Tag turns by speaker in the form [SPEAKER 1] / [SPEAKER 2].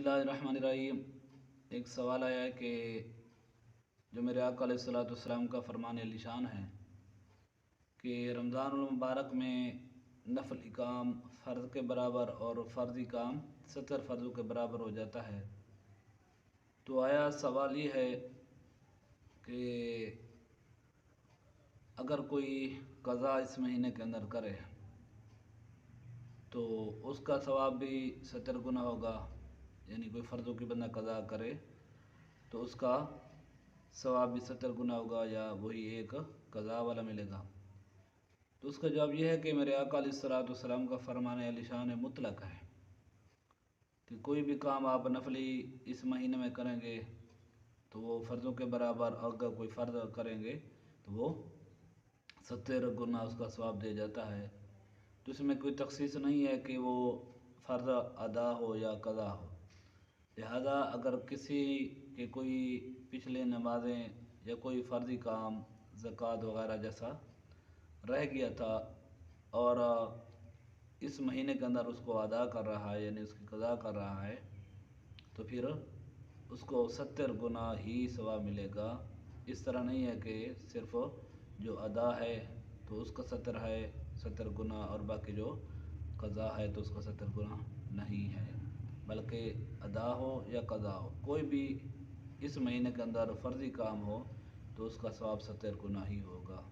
[SPEAKER 1] बिस्मिल्लाहिर्रहमानिर्रहीम। एक सवाल आया है कि जो मेरे आका अलैहिस्सलाम का फरमान लिशान है कि रमज़ान मुबारक में नफली काम फ़र्ज़ के बराबर और फ़र्ज़ी काम 70 फ़र्ज़ों के बराबर हो जाता है। तो आया सवाल ये है कि अगर कोई क़ज़ा इस महीने के अंदर करे तो उसका सवाब भी 70 गुना होगा। यानी कोई फ़र्ज़ों की बंदा क़ज़ा करे तो उसका सवाब भी 70 गुना होगा या वही एक क़ज़ा वाला मिलेगा। तो उसका जवाब यह है कि मेरे आका अलैहिस्सलाम का फरमान अलीशान मुतलक है कि कोई भी काम आप नफली इस महीने में करेंगे तो वो फ़र्ज़ों के बराबर, अगर कोई फ़र्ज़ करेंगे तो वो 70 गुना उसका सवाब दिया जाता है। तो इसमें कोई तखसीस नहीं है कि वो फ़र्ज़ अदा हो या क़ज़ा हो। लिहाजा अगर किसी के कोई पिछले नमाज़ें या कोई फ़र्ज़ी काम ज़कात वग़ैरह जैसा रह गया था और इस महीने के अंदर उसको अदा कर रहा है, यानी उसकी क़ज़ा कर रहा है, तो फिर उसको 70 गुना ही सवाब मिलेगा। इस तरह नहीं है कि सिर्फ़ जो अदा है तो उसका 70 है, 70 गुना, और बाकी जो क़ज़ा है तो उसका 70 गुना नहीं है। बल्कि अदा हो या क़ज़ा हो, कोई भी इस महीने के अंदर फ़र्ज़ी काम हो तो उसका सवाब 70 गुना ही होगा।